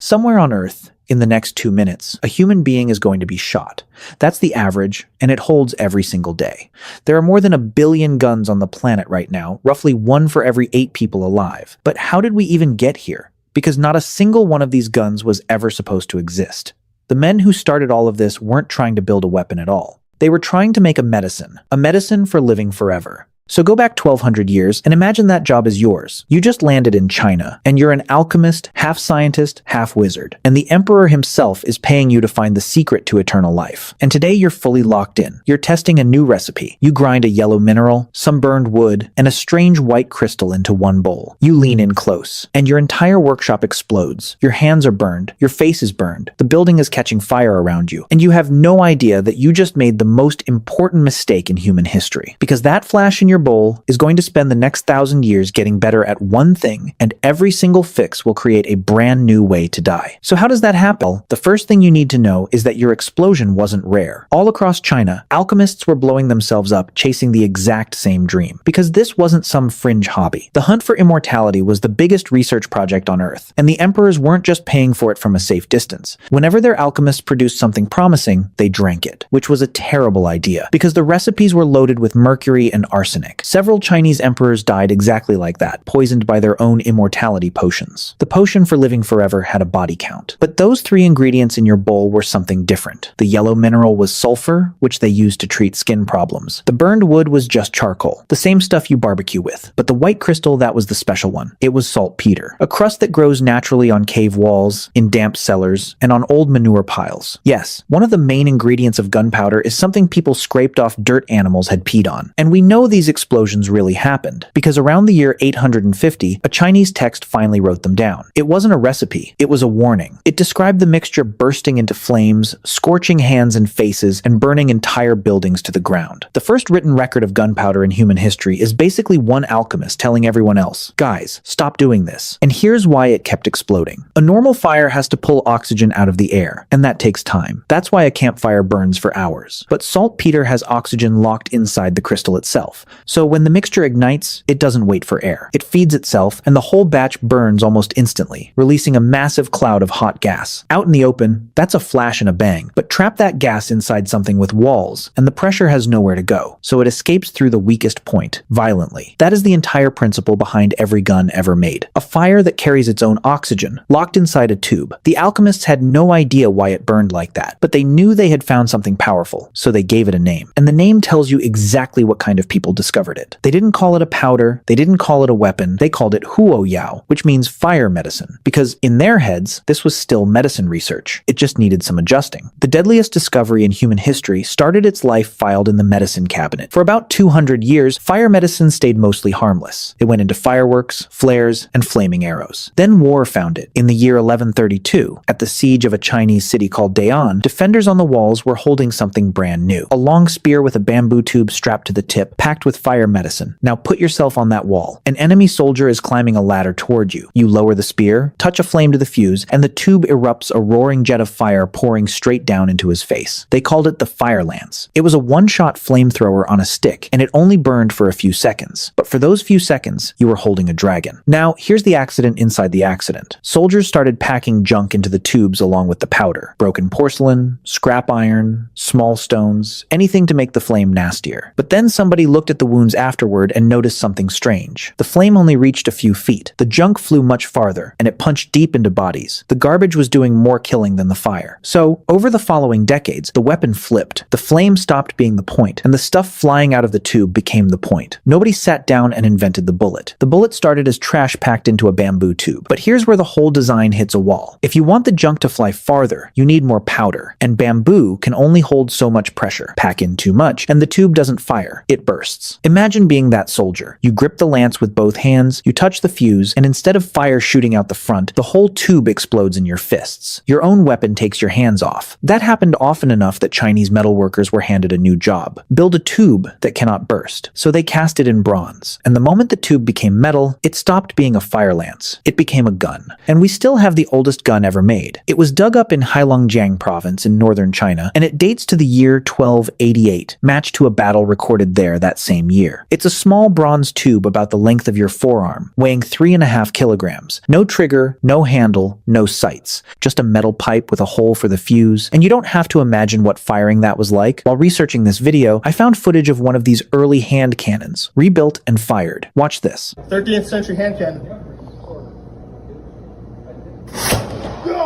Somewhere on Earth, in the next 2 minutes, a human being is going to be shot. That's the average, and it holds every single day. There are more than 1 billion guns on the planet right now, roughly 1 for every 8 people alive. But how did we even get here? Because not a single one of these guns was ever supposed to exist. The men who started all of this weren't trying to build a weapon at all. They were trying to make a medicine for living forever. So go back 1200 years and imagine that job is yours. You just landed in China, and you're an alchemist, half scientist, half wizard. And the emperor himself is paying you to find the secret to eternal life. And today you're fully locked in. You're testing a new recipe. You grind a yellow mineral, some burned wood, and a strange white crystal into one bowl. You lean in close, and your entire workshop explodes. Your hands are burned. Your face is burned. The building is catching fire around you. And you have no idea that you just made the most important mistake in human history. Because that flash in your bowl is going to spend the next 1,000 years getting better at one thing, and every single fix will create a brand new way to die. So how does that happen? The first thing you need to know is that your explosion wasn't rare. All across China, alchemists were blowing themselves up chasing the exact same dream. Because this wasn't some fringe hobby. The hunt for immortality was the biggest research project on Earth, and the emperors weren't just paying for it from a safe distance. Whenever their alchemists produced something promising, they drank it, which was a terrible idea, because the recipes were loaded with mercury and arsenic. Several Chinese emperors died exactly like that, poisoned by their own immortality potions. The potion for living forever had a body count. But those 3 ingredients in your bowl were something different. The yellow mineral was sulfur, which they used to treat skin problems. The burned wood was just charcoal, the same stuff you barbecue with. But the white crystal, that was the special one. It was saltpeter, a crust that grows naturally on cave walls, in damp cellars, and on old manure piles. Yes, one of the main ingredients of gunpowder is something people scraped off dirt animals had peed on. And we know these explosions really happened, because around the year 850, a Chinese text finally wrote them down. It wasn't a recipe, it was a warning. It described the mixture bursting into flames, scorching hands and faces, and burning entire buildings to the ground. The first written record of gunpowder in human history is basically one alchemist telling everyone else, guys, stop doing this. And here's why it kept exploding. A normal fire has to pull oxygen out of the air, and that takes time. That's why a campfire burns for hours. But saltpeter has oxygen locked inside the crystal itself. So when the mixture ignites, it doesn't wait for air. It feeds itself, and the whole batch burns almost instantly, releasing a massive cloud of hot gas. Out in the open, that's a flash and a bang. But trap that gas inside something with walls, and the pressure has nowhere to go, so it escapes through the weakest point, violently. That is the entire principle behind every gun ever made. A fire that carries its own oxygen, locked inside a tube. The alchemists had no idea why it burned like that, but they knew they had found something powerful, so they gave it a name. And the name tells you exactly what kind of people discovered it. They didn't call it a powder, they didn't call it a weapon, they called it huo yao, which means fire medicine, because in their heads, this was still medicine research. It just needed some adjusting. The deadliest discovery in human history started its life filed in the medicine cabinet. For about 200 years, fire medicine stayed mostly harmless. It went into fireworks, flares, and flaming arrows. Then war found it. In the year 1132, at the siege of a Chinese city called Dayan, defenders on the walls were holding something brand new. A long spear with a bamboo tube strapped to the tip, packed with fire medicine. Now put yourself on that wall. An enemy soldier is climbing a ladder toward you. You lower the spear, touch a flame to the fuse, and the tube erupts a roaring jet of fire pouring straight down into his face. They called it the fire lance. It was a one-shot flamethrower on a stick, and it only burned for a few seconds. But for those few seconds, you were holding a dragon. Now, here's the accident inside the accident. Soldiers started packing junk into the tubes along with the powder. Broken porcelain, scrap iron, small stones, anything to make the flame nastier. But then somebody looked at the wounds afterward and noticed something strange. The flame only reached a few feet. The junk flew much farther, and it punched deep into bodies. The garbage was doing more killing than the fire. So, over the following decades, the weapon flipped. The flame stopped being the point, and the stuff flying out of the tube became the point. Nobody sat down and invented the bullet. The bullet started as trash packed into a bamboo tube. But here's where the whole design hits a wall. If you want the junk to fly farther, you need more powder, and bamboo can only hold so much pressure. Pack in too much, and the tube doesn't fire. It bursts. Imagine being that soldier. You grip the lance with both hands, you touch the fuse, and instead of fire shooting out the front, the whole tube explodes in your fists. Your own weapon takes your hands off. That happened often enough that Chinese metalworkers were handed a new job. Build a tube that cannot burst. So they cast it in bronze. And the moment the tube became metal, it stopped being a fire lance. It became a gun. And we still have the oldest gun ever made. It was dug up in Heilongjiang province in northern China, and it dates to the year 1288, matched to a battle recorded there that same same year. It's a small bronze tube about the length of your forearm, weighing 3.5 kilograms. No trigger, no handle, no sights. Just a metal pipe with a hole for the fuse. And you don't have to imagine what firing that was like. While researching this video, I found footage of one of these early hand cannons, rebuilt and fired. Watch this. 13th century hand cannon.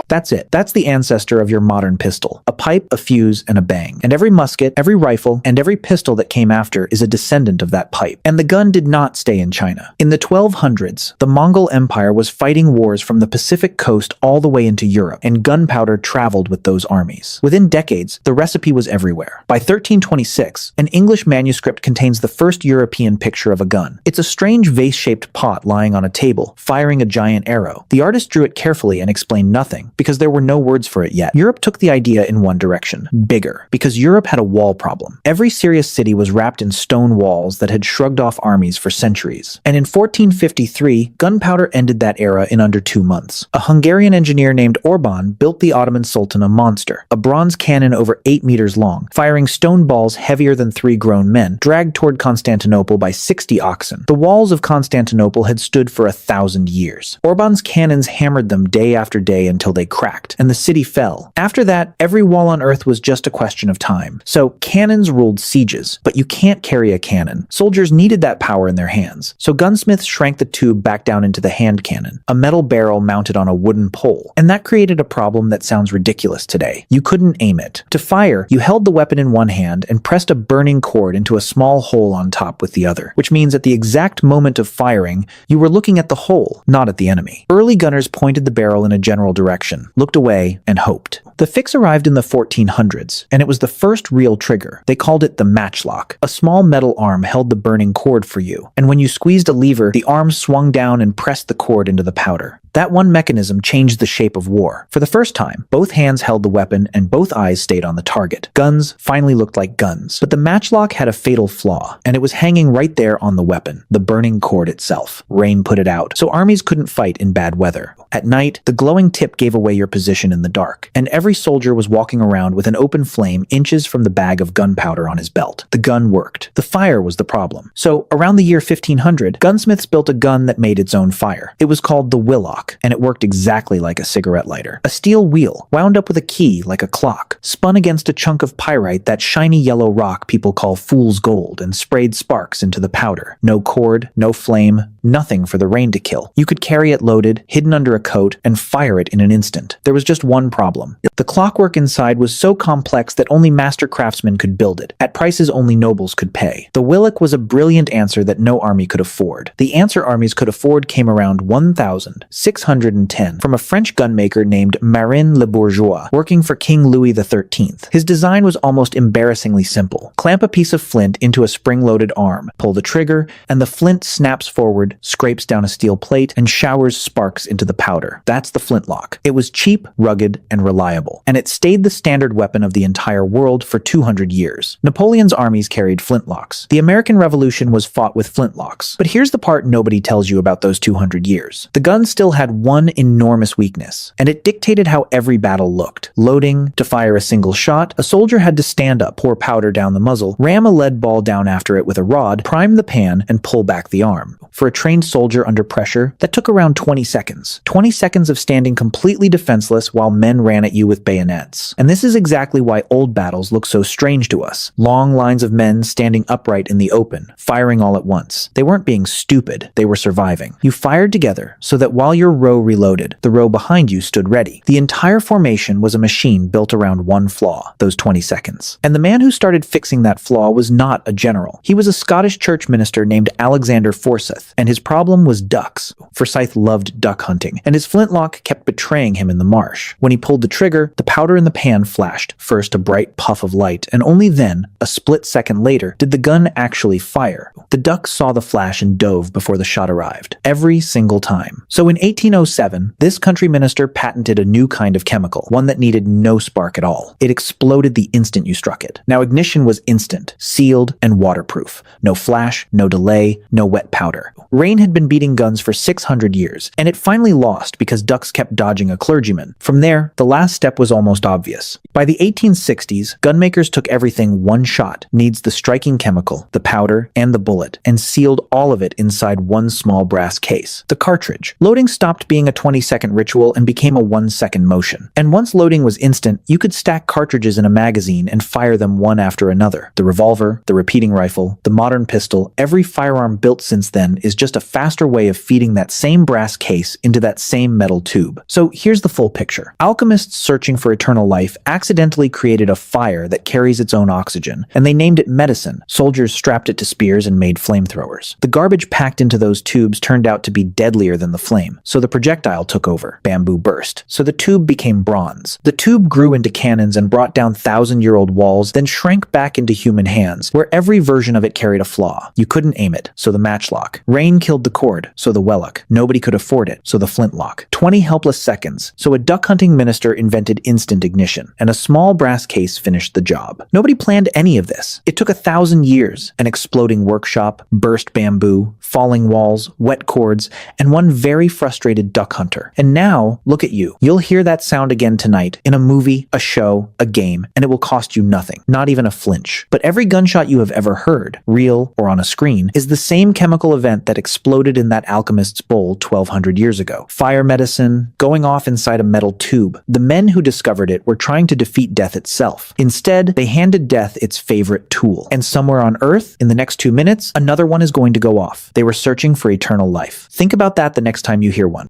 That's it. That's the ancestor of your modern pistol. A pipe, a fuse, and a bang. And every musket, every rifle, and every pistol that came after is a descendant of that pipe. And the gun did not stay in China. In the 1200s, the Mongol Empire was fighting wars from the Pacific coast all the way into Europe, and gunpowder traveled with those armies. Within decades, the recipe was everywhere. By 1326, an English manuscript contains the first European picture of a gun. It's a strange vase-shaped pot lying on a table, firing a giant arrow. The artist drew it carefully and explained nothing, because there were no words for it yet. Europe took the idea in one direction, bigger, because Europe had a wall problem. Every serious city was wrapped in stone walls that had shrugged off armies for centuries. And in 1453, gunpowder ended that era in under 2 months. A Hungarian engineer named Orban built the Ottoman Sultan a monster, a bronze cannon over 8 meters long, firing stone balls heavier than 3 grown men, dragged toward Constantinople by 60 oxen. The walls of Constantinople had stood for 1,000 years. Orban's cannons hammered them day after day until they cracked, and the city fell. After that, every wall on Earth was just a question of time. So cannons ruled sieges, but you can't carry a cannon. Soldiers needed that power in their hands. So gunsmiths shrank the tube back down into the hand cannon, a metal barrel mounted on a wooden pole. And that created a problem that sounds ridiculous today. You couldn't aim it. To fire, you held the weapon in one hand and pressed a burning cord into a small hole on top with the other, which means at the exact moment of firing, you were looking at the hole, not at the enemy. Early gunners pointed the barrel in a general direction, looked away, and hoped. The fix arrived in the 1400s, and it was the first real trigger. They called it the matchlock. A small metal arm held the burning cord for you, and when you squeezed a lever, the arm swung down and pressed the cord into the powder. That one mechanism changed the shape of war. For the first time, both hands held the weapon and both eyes stayed on the target. Guns finally looked like guns. But the matchlock had a fatal flaw, and it was hanging right there on the weapon, the burning cord itself. Rain put it out, so armies couldn't fight in bad weather. At night, the glowing tip gave away your position in the dark, and every soldier was walking around with an open flame inches from the bag of gunpowder on his belt. The gun worked. The fire was the problem. So, around the year 1500, gunsmiths built a gun that made its own fire. It was called the willock, and it worked exactly like a cigarette lighter. A steel wheel, wound up with a key like a clock, spun against a chunk of pyrite, that shiny yellow rock people call fool's gold, and sprayed sparks into the powder. No cord, no flame, nothing for the rain to kill. You could carry it loaded, hidden under a coat, and fire it in an instant. There was just one problem. The clockwork inside was so complex that only master craftsmen could build it, at prices only nobles could pay. The willock was a brilliant answer that no army could afford. The answer armies could afford came around 1610 from a French gunmaker named Marin Le Bourgeois, working for King Louis XIII. His design was almost embarrassingly simple. Clamp a piece of flint into a spring-loaded arm, pull the trigger, and the flint snaps forward, scrapes down a steel plate, and showers sparks into the powder. That's the flintlock. It was cheap, rugged, and reliable, and it stayed the standard weapon of the entire world for 200 years. Napoleon's armies carried flintlocks. The American Revolution was fought with flintlocks. But here's the part nobody tells you about those 200 years. The gun still had one enormous weakness, and it dictated how every battle looked. Loading, to fire a single shot, a soldier had to stand up, pour powder down the muzzle, ram a lead ball down after it with a rod, prime the pan, and pull back the arm. For a trained soldier under pressure, that took around 20 seconds. 20 seconds of standing completely defenseless while men ran at you with bayonets. And this is exactly why old battles look so strange to us. Long lines of men standing upright in the open, firing all at once. They weren't being stupid, they were surviving. You fired together so that while your row reloaded, the row behind you stood ready. The entire formation was a machine built around one flaw, those 20 seconds. And the man who started fixing that flaw was not a general. He was a Scottish church minister named Alexander Forsyth, and his problem was ducks. Forsyth loved duck hunting, and his flintlock kept betraying him in the marsh. When he pulled the trigger, the powder in the pan flashed, first a bright puff of light, and only then, a split second later, did the gun actually fire. The ducks saw the flash and dove before the shot arrived. Every single time. So in 1807, this country minister patented a new kind of chemical, one that needed no spark at all. It exploded the instant you struck it. Now ignition was instant, sealed, and waterproof. No flash, no delay, no wet powder. Rain had been beating guns for 600 years, and it finally lost because ducks kept dodging a clergyman. From there, the last step was almost obvious. By the 1860s, gunmakers took everything one shot needs the striking chemical, the powder, and the bullet, and sealed all of it inside one small brass case, the cartridge. Loading stopped being a 20-second ritual and became a 1-second motion. And once loading was instant, you could stack cartridges in a magazine and fire them one after another. The revolver, the repeating rifle, the modern pistol, every firearm built since then is just a faster way of feeding that same brass case into that same metal tube. So here's the full picture. Alchemists searching for eternal life accidentally created a fire that carries its own oxygen, and they named it medicine. Soldiers strapped it to spears and made flamethrowers. The garbage packed into those tubes turned out to be deadlier than the flame, so the projectile took over. Bamboo burst, so the tube became bronze. The tube grew into cannons and brought down 1,000-year-old walls, then shrank back into human hands, where every version of it carried a flaw. You couldn't aim it, so the matchlock. Rain killed the cord, so the wellock. Nobody could afford it, so the flintlock. 20 helpless seconds, so a duck-hunting minister invented instant ignition, and a small brass case finished the job. Nobody planned any of this. It took 1,000 years, an exploding workshop, burst bamboo, falling walls, wet cords, and one very frustrated duck hunter. And now, look at you. You'll hear that sound again tonight, in a movie, a show, a game, and it will cost you nothing, not even a flinch. But every gunshot you have ever heard, real or on a screen, is the same chemical event that exploded in that alchemist's bowl 1,200 years ago. Fire medicine, going off inside a metal tube. The men who discovered it were trying to defeat death itself. Instead, they handed death its favorite tool. And somewhere on Earth, in the next 2 minutes, another one is going to go off. They were searching for eternal life. Think about that the next time you hear one.